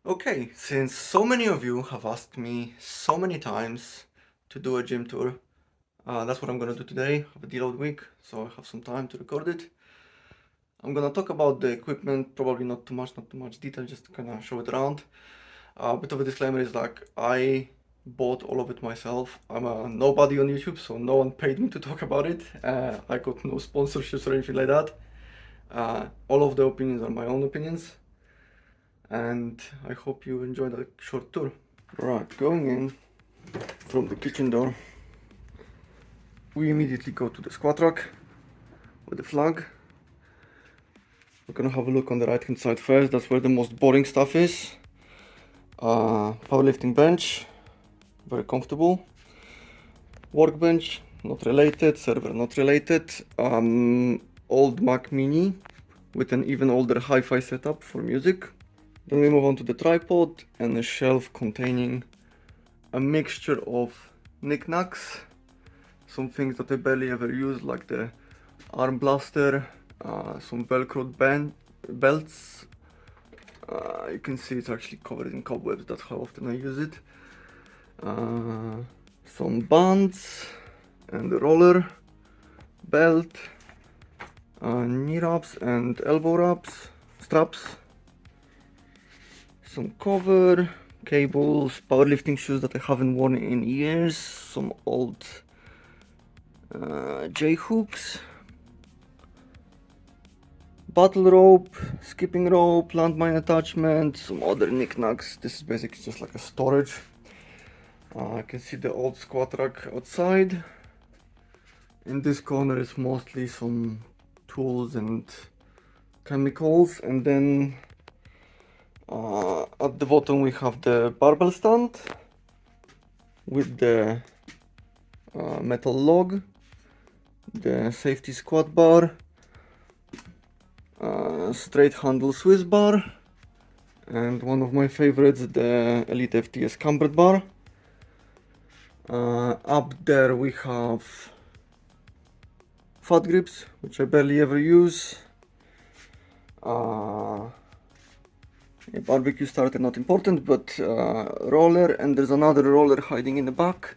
Okay, since so many of you have asked me so many times to do a gym tour, that's what I'm gonna do today. I have a deload week, so I have some time to record it. I'm gonna talk about the equipment, probably not too much detail, just to kind of show it around. A bit of a disclaimer is like I bought all of it myself. I'm a nobody on YouTube, so no one paid me to talk about it. I got no sponsorships or anything like that. All of the opinions are my own opinions, and I hope you enjoy the short tour. Right, going in from the kitchen door, we immediately go to the squat rack with the flag. We're gonna have a look on the right hand side first. That's where the most boring stuff is. Powerlifting bench, very comfortable. Workbench, not related. Server, not related. Old Mac Mini with an even older hi-fi setup for music. Then we move on to the tripod and a shelf containing a mixture of knickknacks, some things that I barely ever use, like the arm blaster, some velcroed belts. You can see it's actually covered in cobwebs, that's how often I use it. Some bands and a roller, belt, knee wraps and elbow wraps, straps, some cover, cables, powerlifting shoes that I haven't worn in years, some old J hooks, battle rope, skipping rope, landmine attachment, some other knickknacks. This is basically just like a storage. I can see the old squat rack outside. In this corner is mostly some tools and chemicals, and then at the bottom we have the barbell stand with the metal log, the safety squat bar, straight handle Swiss bar, and one of my favorites, the Elite FTS cambered bar. Up there we have fat grips, which I barely ever use. Barbecue starter, not important, but roller, and there's another roller hiding in the back.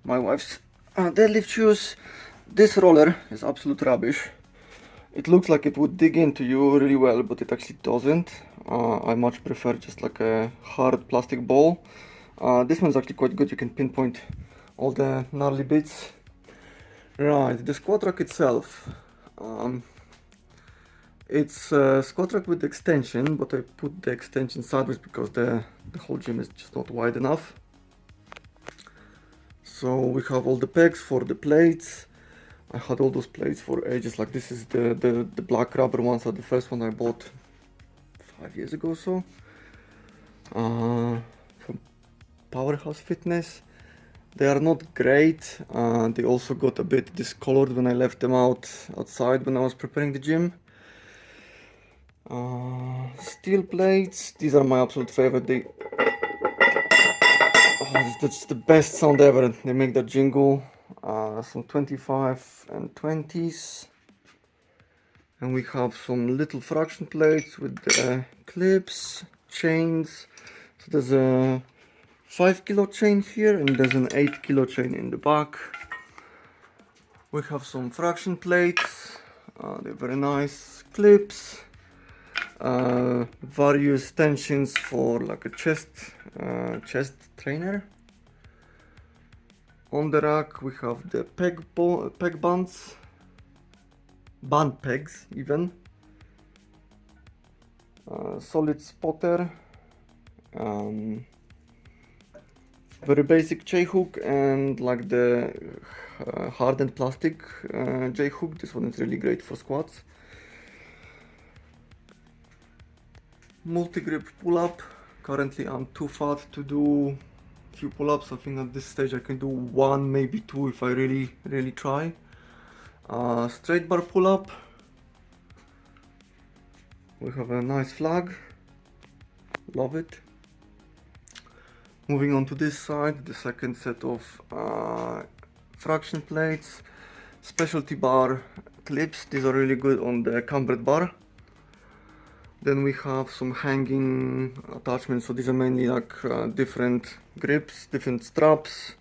My wife's deadlift shoes. This roller is absolute rubbish. It looks like it would dig into you really well, but it actually doesn't. I much prefer just like a hard plastic ball. This one's actually quite good. You can pinpoint all the gnarly bits. Right, the squat rack itself. It's a squat rack with extension, but I put the extension sideways because the whole gym is just not wide enough. So we have all the pegs for the plates. I had all those plates for ages. Like this is the black rubber ones. So the first one I bought 5 years ago or so. From Powerhouse Fitness. They are not great. They also got a bit discolored when I left them outside when I was preparing the gym. Steel plates. These are my absolute favorite. That's the best sound ever. They make that jingle. Some 25 and 20s. And we have some little fraction plates with clips, chains. So there's a 5 kilo chain here and there's an 8 kilo chain in the back. We have some fraction plates. They're very nice. Clips. Various tensions for like a chest trainer. On the rack we have the peg bands, band pegs even, solid spotter, very basic J hook, and like the hardened plastic J hook. This one is really great for squats. Multi-grip pull-up. Currently I'm too fat to do few pull-ups. I think at this stage I can do one, maybe two if I really try. Straight bar pull-up. We have a nice flag. Love it. Moving on to this side, the second set of fraction plates. Specialty bar clips. These are really good on the cambered bar. Then we have some hanging attachments. So these are mainly like different grips, different straps.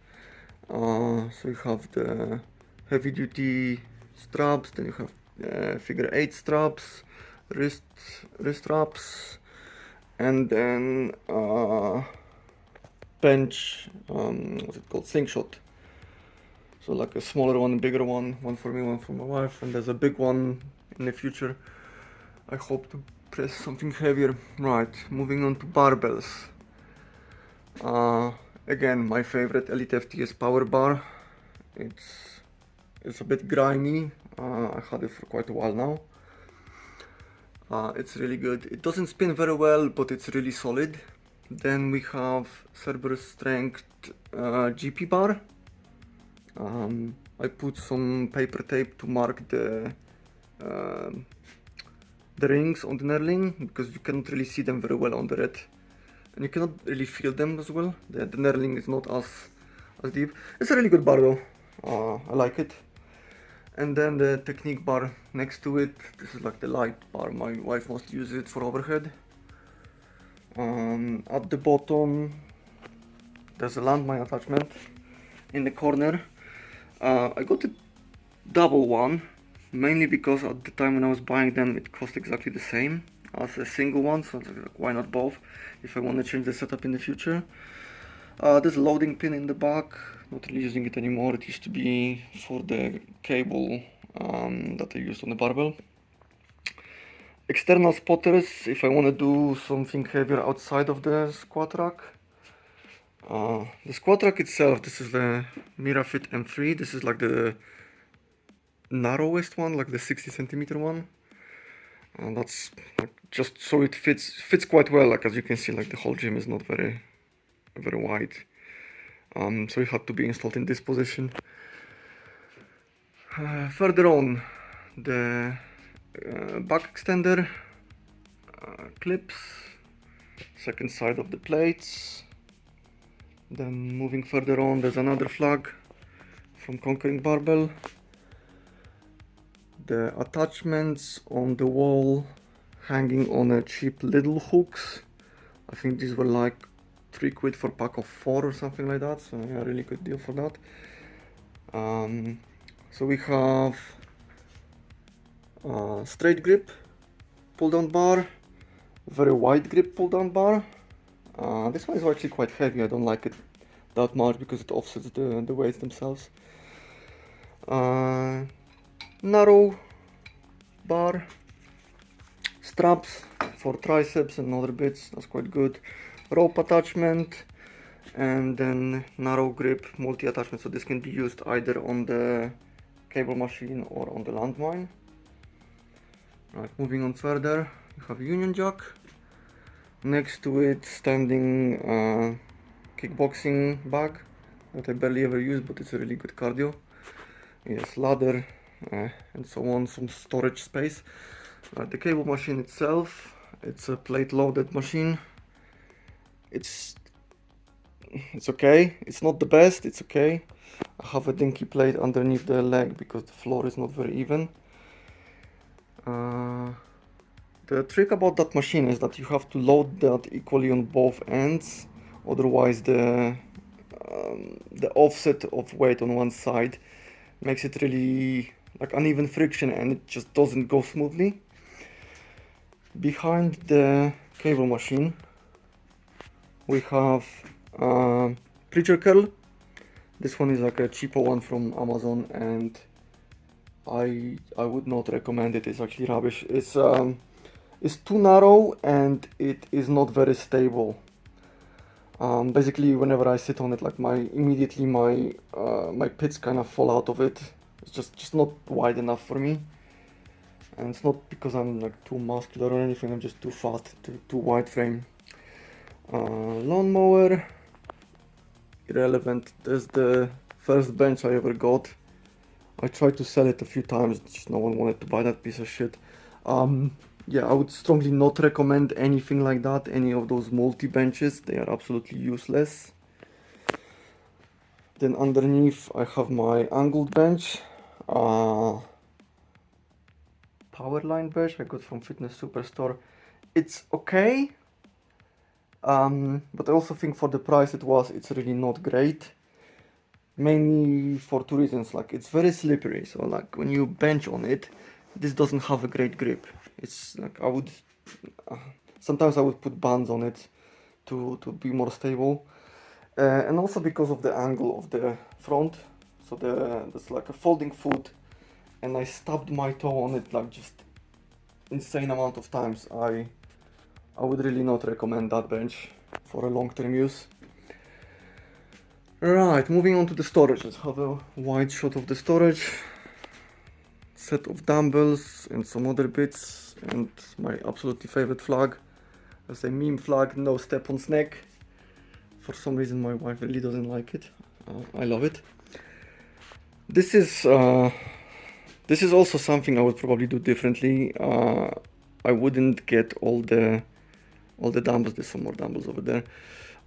So you have the heavy duty straps, then you have figure 8 straps, wrist straps, and then bench, what's it called, slingshot. So like a smaller one, bigger one for me, one for my wife, and there's a big one in the future. I hope to press something heavier. Right, moving on to barbells. Again, my favorite Elite FTS power bar. It's a bit grimy. I had it for quite a while now. It's really good. It doesn't spin very well, but it's really solid. Then we have Cerberus Strength GP bar. I put some paper tape to mark the rings on the knurling because you cannot really see them very well on the red, and you cannot really feel them as well. The knurling is not as deep. It's a really good bar though. I like it. And then the technique bar next to it. This is like the light bar. My wife mostly uses it for overhead. At the bottom there's a landmine attachment in the corner. I got a double one, mainly because at the time when I was buying them it cost exactly the same as a single one, so I was like, why not both if I want to change the setup in the future. There's a loading pin in the back, not really using it anymore. It used to be for the cable that I used on the barbell. External spotters if I want to do something heavier outside of the squat rack. The squat rack itself, this is the Mirafit M3. This is like the narrowest one, like the 60 centimeter one. And that's like, just so it fits quite well. Like as you can see, like the whole gym is not very wide. So it had to be installed in this position. Further on, the back extender, clips, second side of the plates. Then moving further on, there's another flag from Conquering Barbell. The attachments on the wall hanging on a cheap little hooks. I think these were like £3 for a pack of 4 or something like that, so yeah, really good deal for that. So we have straight grip pull down bar, very wide grip pull down bar. This one is actually quite heavy. I don't like it that much because it offsets the weights themselves. Narrow bar, straps for triceps and other bits, that's quite good. Rope attachment, and then narrow grip multi attachment, so this can be used either on the cable machine or on the landmine. Right, moving on further, you have a union jack. Next to it, standing kickboxing bag that I barely ever use, but it's a really good cardio. Yes, ladder and so on, some storage space. The cable machine itself, it's a plate loaded machine. It's okay, it's not the best, it's okay. I have a dinky plate underneath the leg because the floor is not very even. The trick about that machine is that you have to load that equally on both ends, otherwise the offset of weight on one side makes it really like uneven friction and it just doesn't go smoothly. Behind the cable machine we have preacher curl. This one is like a cheaper one from Amazon and I would not recommend it. It's actually rubbish. It's too narrow and it is not very stable. Basically whenever I sit on it, like my pits kind of fall out of it. It's just not wide enough for me. And it's not because I'm like too muscular or anything, I'm just too fat, too wide frame. Lawnmower, irrelevant. There's the first bench I ever got. I tried to sell it a few times, just no one wanted to buy that piece of shit. Yeah, I would strongly not recommend anything like that, any of those multi-benches, they are absolutely useless. Then underneath I have my angled bench. Powerline bench I got from Fitness Superstore. it's okay, but I also think for the price it's really not great. Mainly for two reasons, like it's very slippery, so like when you bench on it, this doesn't have a great grip. It's like sometimes I would put bands on it to be more stable, and also because of the angle of the front, so there's like a folding foot, and I stubbed my toe on it like just insane amount of times. I would really not recommend that bench for a long-term use. Right, moving on to the storage. Let's have a wide shot of the storage. Set of dumbbells and some other bits, and my absolutely favorite flag. As a meme flag, no step on snake. For some reason my wife really doesn't like it. I love it. This is also something I would probably do differently. I wouldn't get all the dumbbells. There's some more dumbbells over there.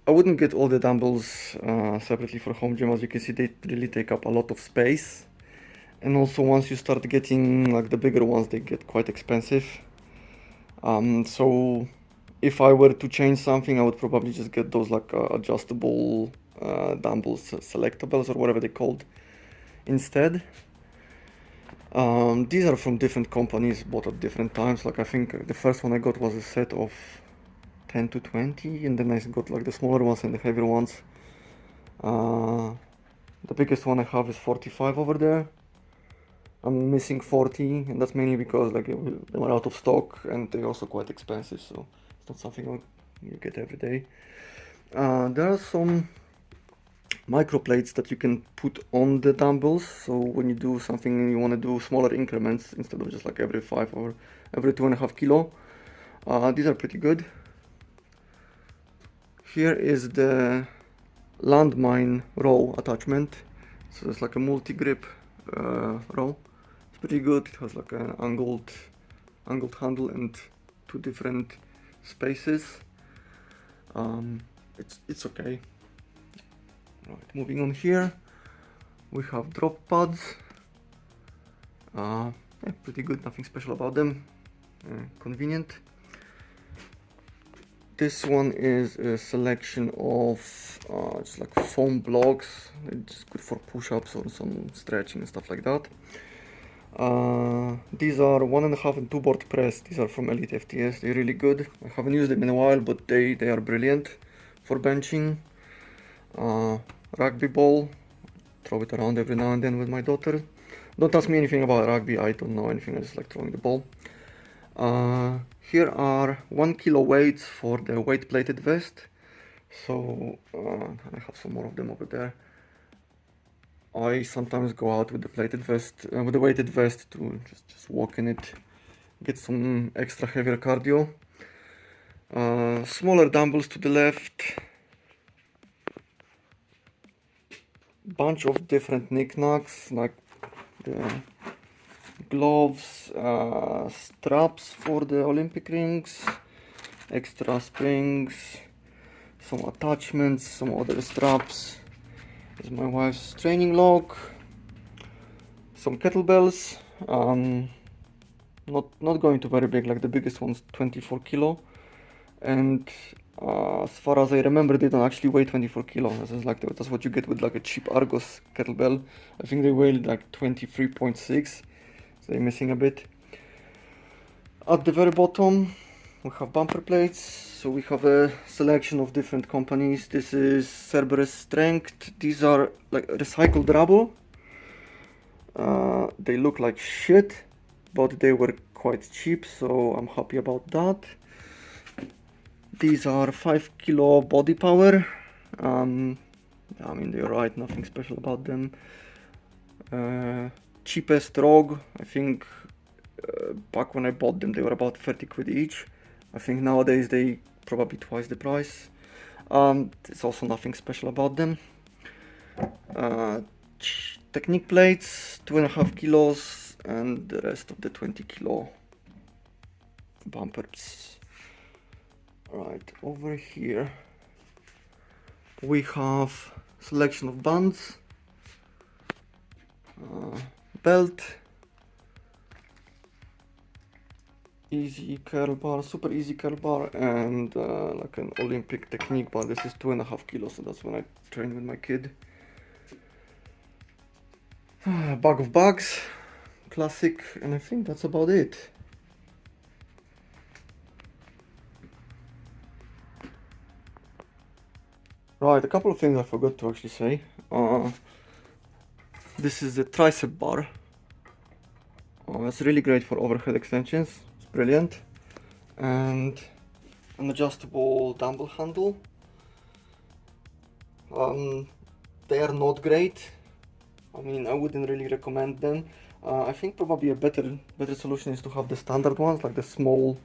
I wouldn't get all the dumbbells separately for home gym. As you can see, they really take up a lot of space. And also once you start getting like the bigger ones, they get quite expensive. So if I were to change something, I would probably just get those like adjustable dumbbells, selectables or whatever they're called instead. These are from different companies, bought at different times. Like I think the first one I got was a set of 10 to 20, and then I got like the smaller ones and the heavier ones. The biggest one I have is 45 over there. I'm missing 40, and that's mainly because like they were out of stock and they're also quite expensive, so it's not something you get every day. There are some micro plates that you can put on the dumbbells, so when you do something and you want to do smaller increments instead of just like every 5 or every 2.5 kilo, these are pretty good. Here is the landmine row attachment, so it's like a multi-grip row. It's pretty good. It has like an angled handle and two different spaces. It's okay. Right, moving on here, we have drop pads. Yeah, pretty good, nothing special about them. Convenient. This one is a selection of just like foam blocks. It's good for push-ups or some stretching and stuff like that. These are 1.5 and 2 board press. These are from Elite FTS. They're really good. I haven't used them in a while, but they are brilliant for benching. Rugby ball. Throw it around every now and then with my daughter. Don't ask me anything about rugby. I don't know anything. I just like throwing the ball. Here are 1 kilo weights for the weight plated vest. So I have some more of them over there. I sometimes go out with the plated vest, with the weighted vest to just walk in it, get some extra heavier cardio. Smaller dumbbells to the left. Bunch of different knickknacks like the gloves, straps for the Olympic rings, extra springs, some attachments, some other straps. This is my wife's training log, some kettlebells, not going to very big, like the biggest one's 24 kilo, and as far as I remember, they don't actually weigh 24 kilo. That's what you get with like a cheap Argos kettlebell. I think they weigh like 23.6, so they're missing a bit. At the very bottom, we have bumper plates. So we have a selection of different companies. This is Cerberus Strength. These are like recycled rubber. They look like shit, but they were quite cheap, so I'm happy about that. These are 5 kilo body power. I mean, they're right, nothing special about them. Cheapest ROG, I think back when I bought them they were about 30 quid each. I think nowadays they probably twice the price. There's also nothing special about them. Technique plates, 2.5 kilos, and the rest of the 20 kilo bumpers. Right, over here we have selection of bands, belt, easy curl bar, super easy curl bar, and like an Olympic technique bar. This is 2.5 kilos, so that's when I train with my kid. Bag of bags, classic, and I think that's about it. Right, a couple of things I forgot to actually say. This is the tricep bar. It's really great for overhead extensions. It's brilliant. And an adjustable dumbbell handle. They are not great. I mean, I wouldn't really recommend them. I think probably a better solution is to have the standard ones, like the small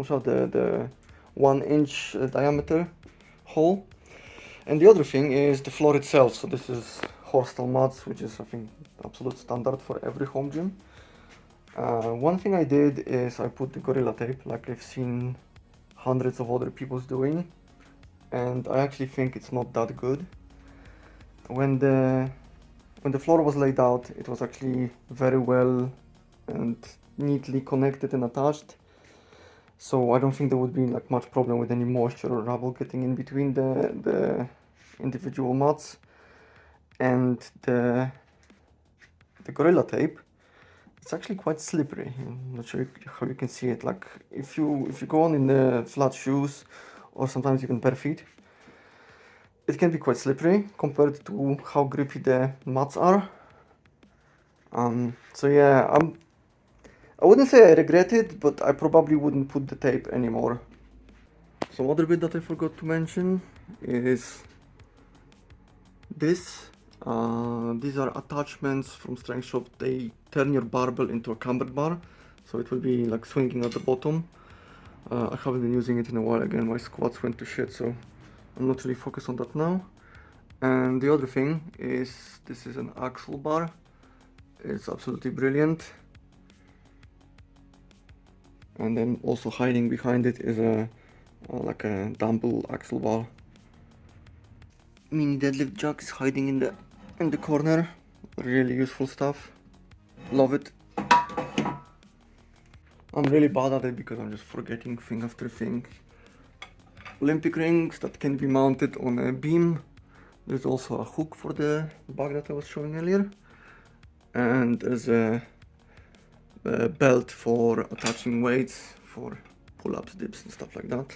shot, the 1-inch diameter hole. And the other thing is the floor itself. So this is horsestall mats, which is I think absolute standard for every home gym. One thing I did is I put the Gorilla Tape, like I've seen hundreds of other people doing, and I actually think it's not that good. When the floor was laid out, it was actually very well and neatly connected and attached. So I don't think there would be like much problem with any moisture or rubble getting in between the individual mats. And the Gorilla Tape, it's actually quite slippery. I'm not sure how you can see it. Like if you go on in the flat shoes or sometimes even bare feet, it can be quite slippery compared to how grippy the mats are. So yeah, I wouldn't say I regret it, but I probably wouldn't put the tape anymore. Some other bit that I forgot to mention is this. These are attachments from Strength Shop. They turn your barbell into a cambered bar, so it will be like swinging at the bottom. I haven't been using it in a while again. My squats went to shit, so I'm not really focused on that now. And the other thing is this is an axle bar. It's absolutely brilliant. And then also hiding behind it is like a dumbbell axle bar. Mini deadlift jack is hiding in the corner. Really useful stuff. Love it. I'm really bad at it because I'm just forgetting thing after thing. Olympic rings that can be mounted on a beam. There's also a hook for the bag that I was showing earlier. And there's a belt for attaching weights for pull-ups, dips and stuff like that.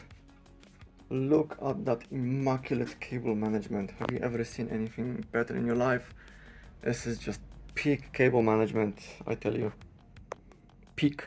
Look at that immaculate cable management. Have you ever seen anything better in your life? This is just peak cable management, I tell you. Peak.